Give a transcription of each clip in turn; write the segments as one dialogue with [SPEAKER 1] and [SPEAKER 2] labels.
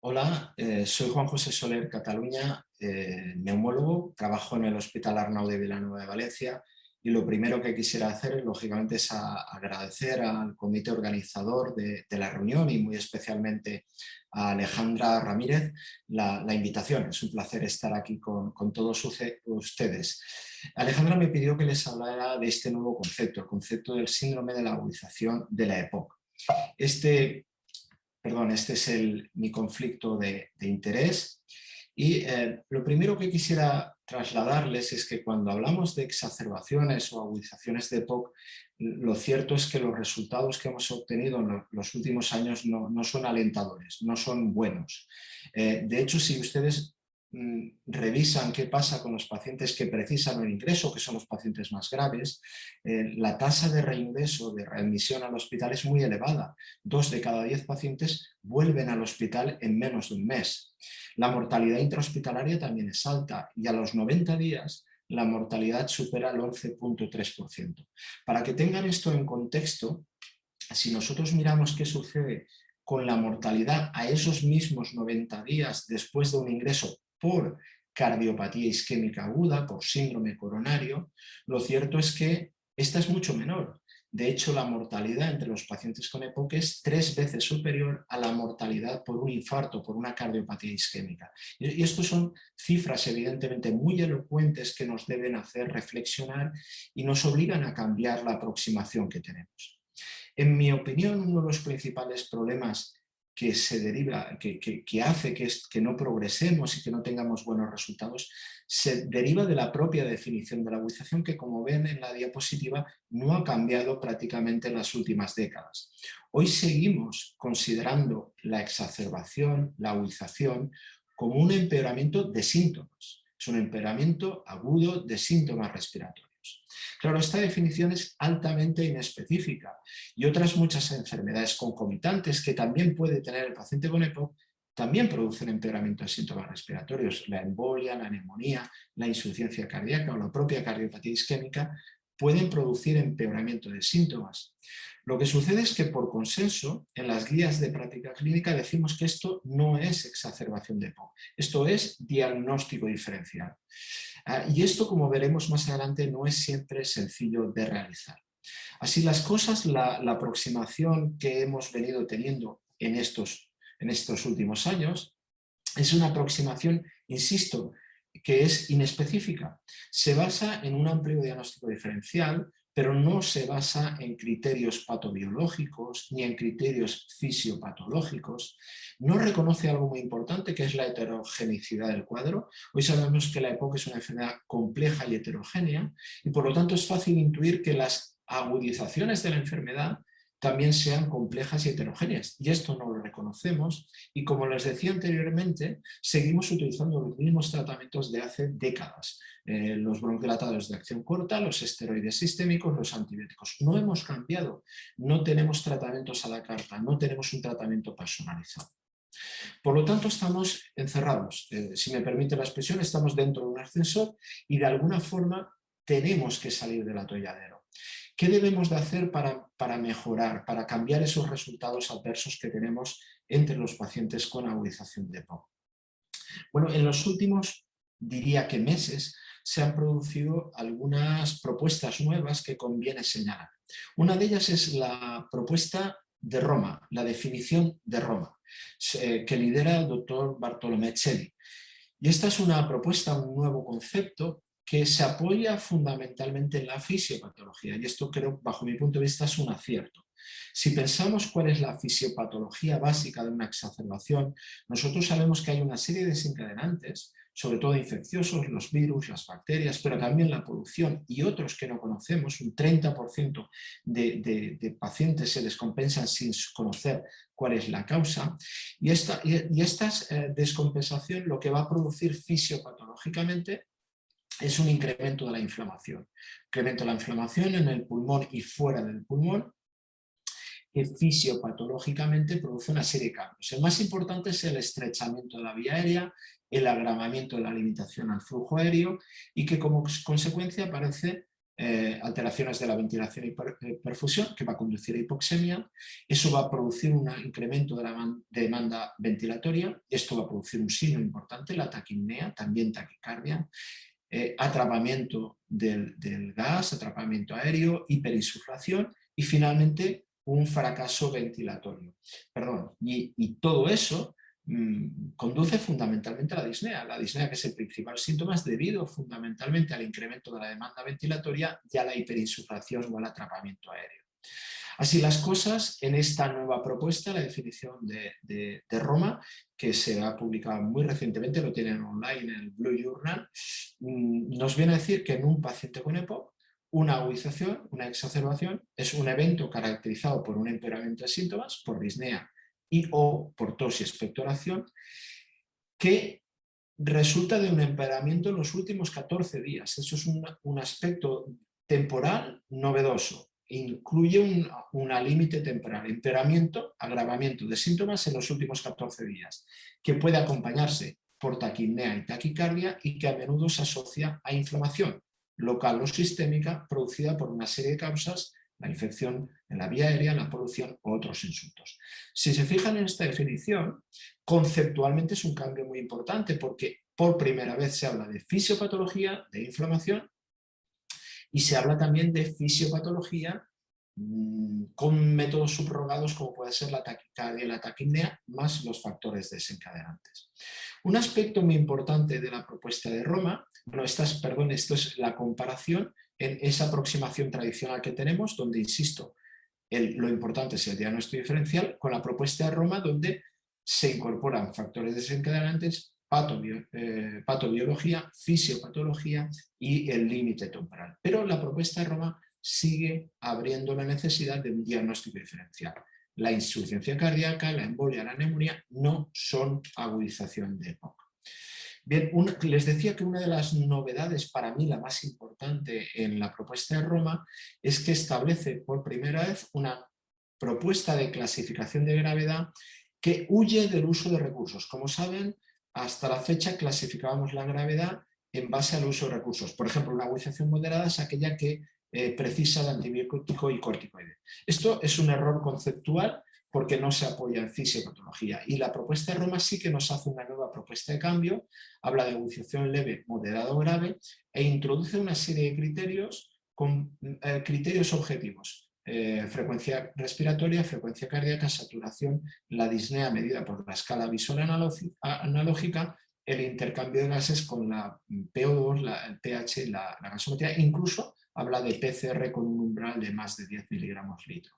[SPEAKER 1] Hola, soy Juan José Soler Cataluña, neumólogo, trabajo en el Hospital Arnau de Vilanova de Valencia y lo primero que quisiera hacer, lógicamente, es agradecer al comité organizador de la reunión y muy especialmente a Alejandra Ramírez la invitación. Es un placer estar aquí con todos ustedes. Alejandra me pidió que les hablara de este nuevo concepto, el concepto del síndrome de la agudización de la EPOC. Este es mi conflicto de interés y lo primero que quisiera trasladarles es que cuando hablamos de exacerbaciones o agudizaciones de EPOC, lo cierto es que los resultados que hemos obtenido en los últimos años no son alentadores, no son buenos. De hecho, si ustedes revisan qué pasa con los pacientes que precisan un ingreso, que son los pacientes más graves, la tasa de reingreso, de readmisión al hospital es muy elevada. 2 de cada 10 pacientes vuelven al hospital en menos de un mes. La mortalidad intrahospitalaria también es alta y a los 90 días la mortalidad supera el 11,3%. Para que tengan esto en contexto, si nosotros miramos qué sucede con la mortalidad a esos mismos 90 días después de un ingreso por cardiopatía isquémica aguda, por síndrome coronario, lo cierto es que esta es mucho menor. De hecho, la mortalidad entre los pacientes con EPOC es 3 veces superior a la mortalidad por un infarto, por una cardiopatía isquémica. Y estos son cifras evidentemente muy elocuentes que nos deben hacer reflexionar y nos obligan a cambiar la aproximación que tenemos. En mi opinión, uno de los principales problemas que hace que no progresemos y que no tengamos buenos resultados se deriva de la propia definición de la agudización, que, como ven en la diapositiva, no ha cambiado prácticamente en las últimas décadas. Hoy seguimos considerando la exacerbación, la agudización, como un empeoramiento de síntomas. Es un empeoramiento agudo de síntomas respiratorios. Claro, esta definición es altamente inespecífica y otras muchas enfermedades concomitantes que también puede tener el paciente con EPOC también producen empeoramiento de síntomas respiratorios. La embolia, la neumonía, la insuficiencia cardíaca o la propia cardiopatía isquémica pueden producir empeoramiento de síntomas. Lo que sucede es que, por consenso, en las guías de práctica clínica decimos que esto no es exacerbación de EPOC, esto es diagnóstico diferencial. Y esto, como veremos más adelante, no es siempre sencillo de realizar. Así las cosas, la aproximación que hemos venido teniendo en estos últimos años es una aproximación, insisto, que es inespecífica. Se basa en un amplio diagnóstico diferencial, pero no se basa en criterios patobiológicos ni en criterios fisiopatológicos. No reconoce algo muy importante, que es la heterogenicidad del cuadro. Hoy sabemos que la EPOC es una enfermedad compleja y heterogénea y por lo tanto es fácil intuir que las agudizaciones de la enfermedad también sean complejas y heterogéneas, y esto no lo reconocemos y, como les decía anteriormente, seguimos utilizando los mismos tratamientos de hace décadas. Los broncodilatadores de acción corta, los esteroides sistémicos, los antibióticos. No hemos cambiado, no tenemos tratamientos a la carta, no tenemos un tratamiento personalizado. Por lo tanto, estamos encerrados, si me permite la expresión, estamos dentro de un ascensor y de alguna forma tenemos que salir del atolladero. ¿Qué debemos de hacer para mejorar, para cambiar esos resultados adversos que tenemos entre los pacientes con agudización de EPOC? Bueno, en los últimos, diría que meses, se han producido algunas propuestas nuevas que conviene señalar. Una de ellas es la propuesta de Roma, la definición de Roma, que lidera el doctor Bartolomecelli. Y esta es una propuesta, un nuevo concepto que se apoya fundamentalmente en la fisiopatología, y esto, creo, bajo mi punto de vista, es un acierto. Si pensamos cuál es la fisiopatología básica de una exacerbación, nosotros sabemos que hay una serie de desencadenantes, sobre todo infecciosos, los virus, las bacterias, pero también la polución y otros que no conocemos. Un 30% de pacientes se descompensan sin conocer cuál es la causa, y esta descompensación lo que va a producir fisiopatológicamente es un incremento de la inflamación. Incremento de la inflamación en el pulmón y fuera del pulmón, que fisiopatológicamente produce una serie de cambios. El más importante es el estrechamiento de la vía aérea, el agravamiento de la limitación al flujo aéreo y que, como consecuencia, aparece alteraciones de la ventilación y perfusión, que va a conducir a hipoxemia. Eso va a producir un incremento de la demanda ventilatoria. Esto va a producir un signo importante, la taquipnea, también taquicardia, atrapamiento del gas, atrapamiento aéreo, hiperinsuflación y finalmente un fracaso ventilatorio. Y todo eso conduce fundamentalmente a la disnea, que es el principal síntoma, es debido fundamentalmente al incremento de la demanda ventilatoria y a la hiperinsuflación o al atrapamiento aéreo. Así las cosas, en esta nueva propuesta, la definición de Roma, que se ha publicado muy recientemente, lo tienen online en el Blue Journal, nos viene a decir que en un paciente con EPOC, una agudización, una exacerbación, es un evento caracterizado por un empeoramiento de síntomas, por disnea y o por tos y expectoración, que resulta de un empeoramiento en los últimos 14 días. Eso es un aspecto temporal novedoso. Incluye una límite temporal, empeoramiento, agravamiento de síntomas en los últimos 14 días, que puede acompañarse por taquipnea y taquicardia y que a menudo se asocia a inflamación local o sistémica producida por una serie de causas, la infección en la vía aérea, la polución o otros insultos. Si se fijan en esta definición, conceptualmente es un cambio muy importante porque por primera vez se habla de fisiopatología, de inflamación, y se habla también de fisiopatología con métodos subrogados como puede ser la taquicardia y la taquipnea, más los factores desencadenantes. Un aspecto muy importante de la propuesta de Roma, esto es la comparación en esa aproximación tradicional que tenemos, donde, insisto, lo importante es el diagnóstico diferencial, con la propuesta de Roma, donde se incorporan factores desencadenantes, patobiología, fisiopatología y el límite temporal. Pero la propuesta de Roma sigue abriendo la necesidad de un diagnóstico diferencial. La insuficiencia cardíaca, la embolia, la neumonía no son agudización de EPOC. Bien, les decía que una de las novedades, para mí la más importante en la propuesta de Roma, es que establece por primera vez una propuesta de clasificación de gravedad que huye del uso de recursos. Como saben, hasta la fecha clasificábamos la gravedad en base al uso de recursos. Por ejemplo, una agudización moderada es aquella que precisa de antibiótico y corticoide. Esto es un error conceptual porque no se apoya en fisiopatología. Y la propuesta de Roma sí que nos hace una nueva propuesta de cambio, habla de agudización leve, moderada o grave, e introduce una serie de criterios con criterios objetivos. Frecuencia respiratoria, frecuencia cardíaca, saturación, la disnea medida por la escala visual analógica, el intercambio de gases con la PO2, el pH y la gasometría, incluso habla de PCR con un umbral de más de 10 miligramos litro.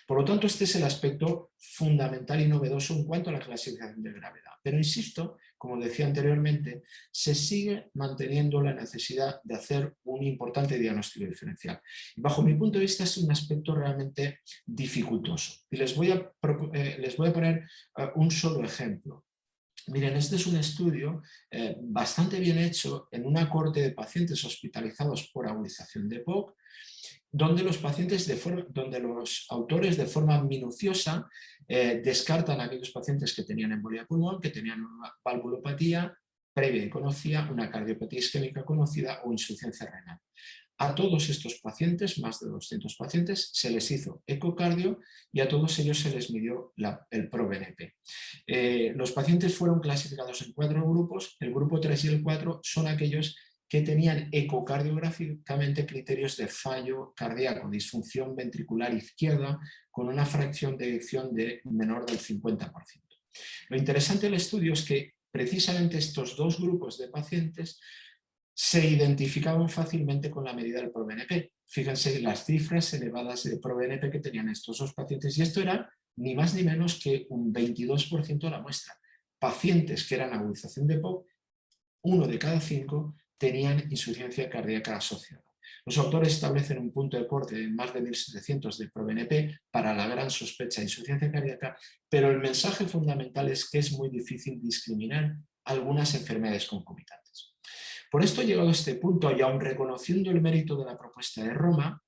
[SPEAKER 1] Por lo tanto, este es el aspecto fundamental y novedoso en cuanto a la clasificación de gravedad. Pero insisto, como decía anteriormente, se sigue manteniendo la necesidad de hacer un importante diagnóstico diferencial. Y bajo mi punto de vista es un aspecto realmente dificultoso. Y les voy a poner un solo ejemplo. Miren, este es un estudio bastante bien hecho en una cohorte de pacientes hospitalizados por agudización de EPOC, donde los autores de forma minuciosa descartan a aquellos pacientes que tenían embolia de pulmón, que tenían una valvulopatía previa y conocida, una cardiopatía isquémica conocida o insuficiencia renal. A todos estos pacientes, más de 200 pacientes, se les hizo ecocardio y a todos ellos se les midió el ProBNP. Los pacientes fueron clasificados en 4 grupos. El grupo 3 y el 4 son aquellos que tenían ecocardiográficamente criterios de fallo cardíaco, disfunción ventricular izquierda, con una fracción de eyección de menor del 50%. Lo interesante del estudio es que precisamente estos dos grupos de pacientes se identificaban fácilmente con la medida del ProBNP. Fíjense las cifras elevadas de ProBNP que tenían estos dos pacientes, y esto era ni más ni menos que un 22% de la muestra. Pacientes que eran agudización de EPOC, 1 de cada 5 tenían insuficiencia cardíaca asociada. Los autores establecen un punto de corte de más de 1.700 de ProBNP para la gran sospecha de insuficiencia cardíaca, pero el mensaje fundamental es que es muy difícil discriminar algunas enfermedades concomitantes. Por esto, llegado a este punto, y aun reconociendo el mérito de la propuesta de Roma,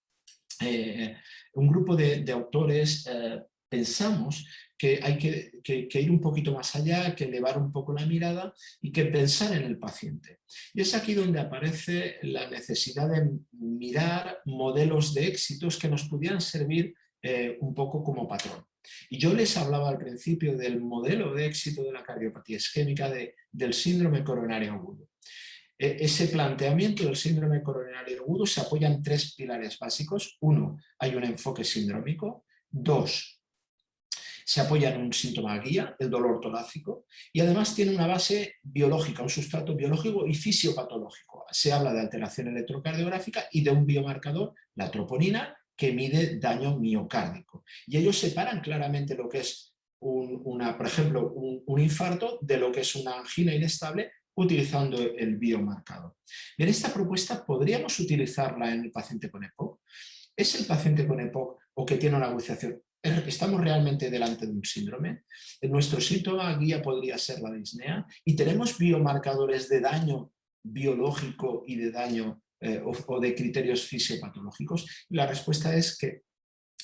[SPEAKER 1] un grupo de autores pensamos que hay que ir un poquito más allá, que elevar un poco la mirada y que pensar en el paciente. Y es aquí donde aparece la necesidad de mirar modelos de éxitos que nos pudieran servir un poco como patrón. Y yo les hablaba al principio del modelo de éxito de la cardiopatía isquémica del síndrome coronario agudo. Ese planteamiento del síndrome coronario agudo se apoya en 3 pilares básicos. 1, hay un enfoque sindrómico. 2, se apoya en un síntoma guía, el dolor torácico, y además tiene una base biológica, un sustrato biológico y fisiopatológico. Se habla de alteración electrocardiográfica y de un biomarcador, la troponina, que mide daño miocárdico. Y ellos separan claramente lo que es, por ejemplo, un infarto de lo que es una angina inestable utilizando el biomarcador. Bien, esta propuesta podríamos utilizarla en el paciente con EPOC. ¿Es el paciente con EPOC o que tiene una agudización? ¿Estamos realmente delante de un síndrome? Nuestro síntoma guía podría ser la disnea y tenemos biomarcadores de daño biológico y de daño o de criterios fisiopatológicos. Y la respuesta es que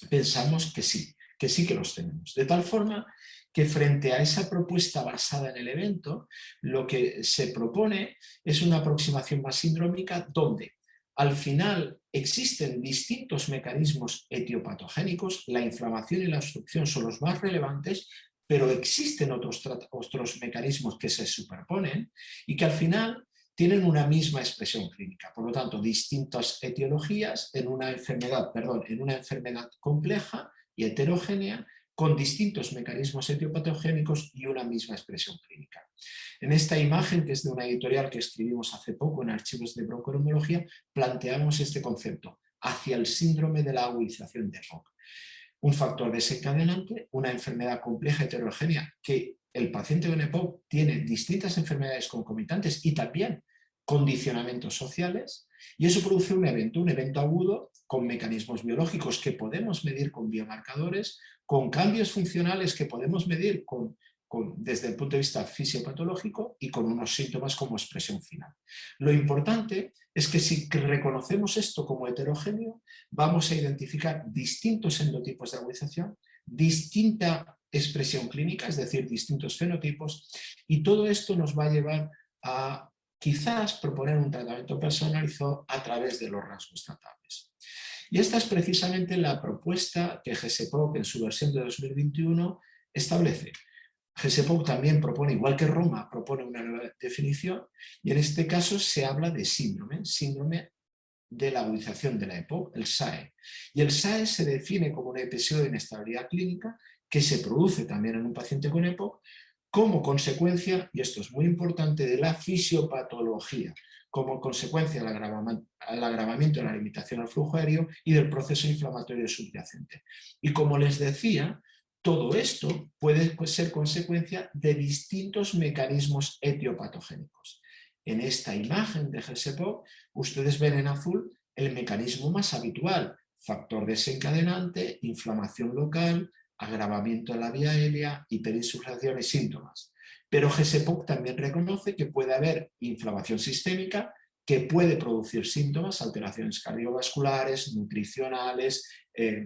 [SPEAKER 1] pensamos que sí que los tenemos. De tal forma que frente a esa propuesta basada en el evento, lo que se propone es una aproximación más sindrómica donde al final existen distintos mecanismos etiopatogénicos, la inflamación y la obstrucción son los más relevantes, pero existen otros mecanismos que se superponen y que al final tienen una misma expresión clínica. Por lo tanto, distintas etiologías en una enfermedad compleja y heterogénea con distintos mecanismos etiopatogénicos y una misma expresión clínica. En esta imagen, que es de una editorial que escribimos hace poco en Archivos de Bronconeumología, planteamos este concepto, hacia el síndrome de la agudización de EPOC. Un factor desencadenante, una enfermedad compleja heterogénea, que el paciente con EPOC tiene distintas enfermedades concomitantes y también condicionamientos sociales, y eso produce un evento agudo con mecanismos biológicos que podemos medir con biomarcadores, con cambios funcionales que podemos medir desde el punto de vista fisiopatológico y con unos síntomas como expresión final. Lo importante es que si reconocemos esto como heterogéneo, vamos a identificar distintos endotipos de agudización, distinta expresión clínica, es decir, distintos fenotipos, y todo esto nos va a llevar a quizás proponer un tratamiento personalizado a través de los rasgos tratables. Y esta es precisamente la propuesta que GESEPOC en su versión de 2021 establece. GESEPOC también propone, igual que Roma, propone una nueva definición y en este caso se habla de síndrome de la agudización de la EPOC, el SAE. Y el SAE se define como un episodio de inestabilidad clínica que se produce también en un paciente con EPOC como consecuencia, y esto es muy importante, de la fisiopatología, como consecuencia del agravamiento de la limitación al flujo aéreo y del proceso inflamatorio subyacente. Y como les decía, todo esto puede ser consecuencia de distintos mecanismos etiopatogénicos. En esta imagen de GESEPOC, ustedes ven en azul el mecanismo más habitual, factor desencadenante, inflamación local, agravamiento de la vía aérea, hiperinsuflación y síntomas. Pero GESEPOC también reconoce que puede haber inflamación sistémica que puede producir síntomas, alteraciones cardiovasculares, nutricionales,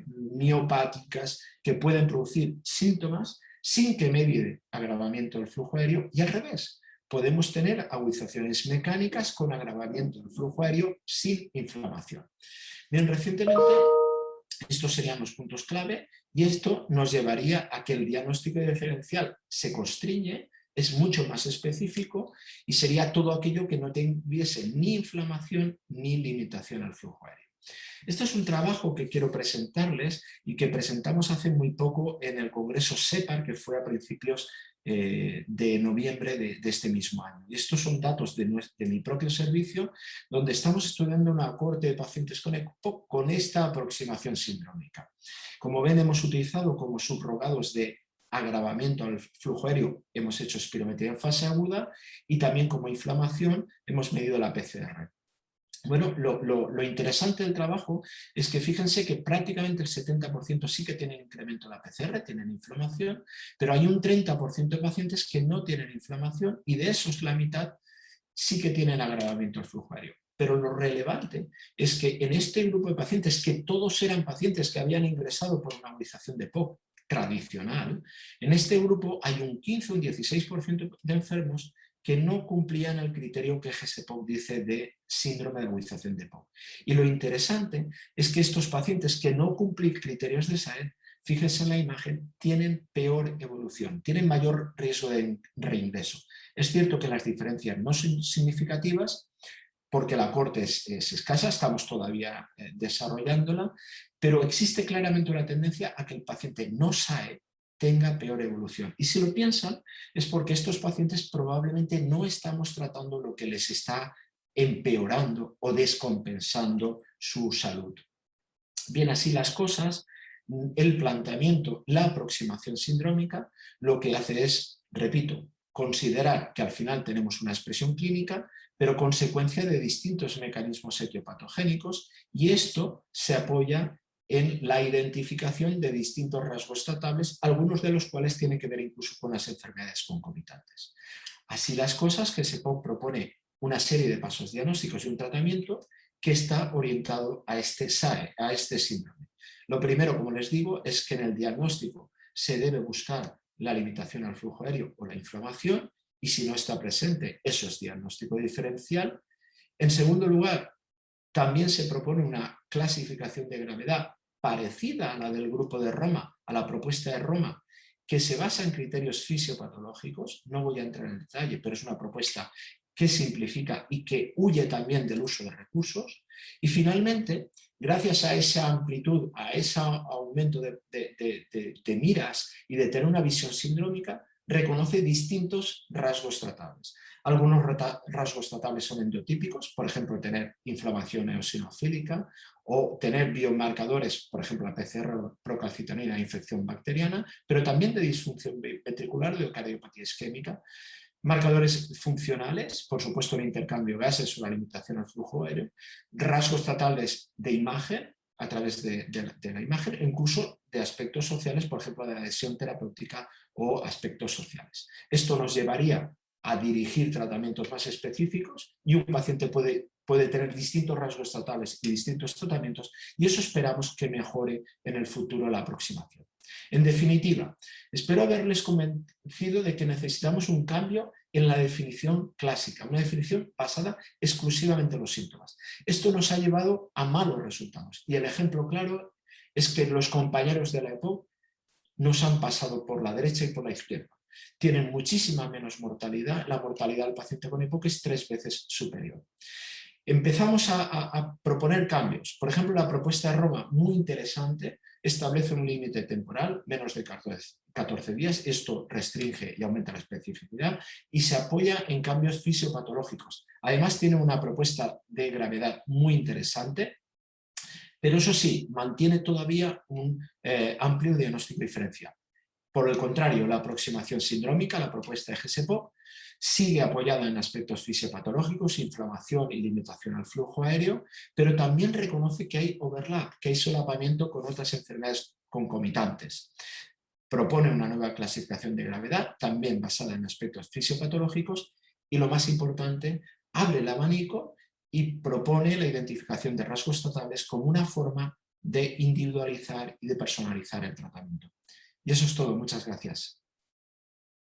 [SPEAKER 1] miopáticas, que pueden producir síntomas sin que medie agravamiento del flujo aéreo y al revés. Podemos tener agudizaciones mecánicas con agravamiento del flujo aéreo sin inflamación. Bien, recientemente estos serían los puntos clave y esto nos llevaría a que el diagnóstico diferencial se constriñe, es mucho más específico y sería todo aquello que no tuviese ni inflamación ni limitación al flujo aéreo. Este es un trabajo que quiero presentarles y que presentamos hace muy poco en el Congreso SEPAR, que fue a principios de noviembre de este mismo año. Y estos son datos de mi propio servicio, donde estamos estudiando una cohorte de pacientes con EPOC con esta aproximación sindrómica. Como ven, hemos utilizado como subrogados de agravamiento al flujo aéreo, hemos hecho espirometría en fase aguda y también como inflamación hemos medido la PCR. Bueno, lo interesante del trabajo es que fíjense que prácticamente el 70% sí que tienen incremento en la PCR, tienen inflamación, pero hay un 30% de pacientes que no tienen inflamación y de esos la mitad sí que tienen agravamiento del flujo aéreo. Pero lo relevante es que en este grupo de pacientes, que todos eran pacientes que habían ingresado por una agudización de EPOC, tradicional, en este grupo hay un 15 o un 16% de enfermos que no cumplían el criterio que GSPOC dice de síndrome de agudización de POC. Y lo interesante es que estos pacientes que no cumplen criterios de SAED, fíjense en la imagen, tienen peor evolución, tienen mayor riesgo de reingreso. Es cierto que las diferencias no son significativas, porque la corte es escasa, estamos todavía desarrollándola, pero existe claramente una tendencia a que el paciente no SAE tenga peor evolución. Y si lo piensan, es porque estos pacientes probablemente no estamos tratando lo que les está empeorando o descompensando su salud. Bien, así las cosas, el planteamiento, la aproximación sindrómica, lo que hace es, repito, considerar que al final tenemos una expresión clínica, pero consecuencia de distintos mecanismos etiopatogénicos, y esto se apoya en la identificación de distintos rasgos tratables, algunos de los cuales tienen que ver incluso con las enfermedades concomitantes. Así las cosas, GSPOC propone una serie de pasos diagnósticos y un tratamiento que está orientado a este SAE, a este síndrome. Lo primero, como les digo, es que en el diagnóstico se debe buscar la limitación al flujo aéreo o la inflamación, y si no está presente, eso es diagnóstico diferencial. En segundo lugar, también se propone una clasificación de gravedad parecida a la del grupo de Roma, a la propuesta de Roma, que se basa en criterios fisiopatológicos. No voy a entrar en detalle, pero es una propuesta que simplifica y que huye también del uso de recursos. Y finalmente, gracias a esa amplitud, a ese aumento de miras y de tener una visión sindrómica, reconoce distintos rasgos tratables. Algunos rasgos tratables son endotípicos, por ejemplo, tener inflamación eosinofílica o tener biomarcadores, por ejemplo, la PCR procalcitonina e infección bacteriana, pero también de disfunción ventricular, de cardiopatía isquémica. Marcadores funcionales, por supuesto el intercambio de gases o la limitación al flujo aéreo, rasgos tratables de imagen, a través de la imagen, e incluso de aspectos sociales, por ejemplo, de adhesión terapéutica o aspectos sociales. Esto nos llevaría a dirigir tratamientos más específicos, y un paciente puede tener distintos rasgos tratables y distintos tratamientos, y eso esperamos que mejore en el futuro la aproximación. En definitiva, espero haberles convencido de que necesitamos un cambio en la definición clásica, una definición basada exclusivamente en los síntomas. Esto nos ha llevado a malos resultados, y el ejemplo claro es que los compañeros de la EPOC nos han pasado por la derecha y por la izquierda. Tienen muchísima menos mortalidad, la mortalidad del paciente con EPOC es 3 veces superior. Empezamos a proponer cambios. Por ejemplo, la propuesta de Roma, muy interesante, establece un límite temporal, menos de 14 días, esto restringe y aumenta la especificidad, y se apoya en cambios fisiopatológicos. Además tiene una propuesta de gravedad muy interesante, pero eso sí, mantiene todavía un amplio diagnóstico diferencial. Por el contrario, la aproximación sindrómica, la propuesta de GSPOC, sigue apoyada en aspectos fisiopatológicos, inflamación y limitación al flujo aéreo, pero también reconoce que hay overlap, que hay solapamiento con otras enfermedades concomitantes. Propone una nueva clasificación de gravedad, también basada en aspectos fisiopatológicos, y lo más importante, abre el abanico y propone la identificación de rasgos tratables como una forma de individualizar y de personalizar el tratamiento. Y eso es todo. Muchas gracias.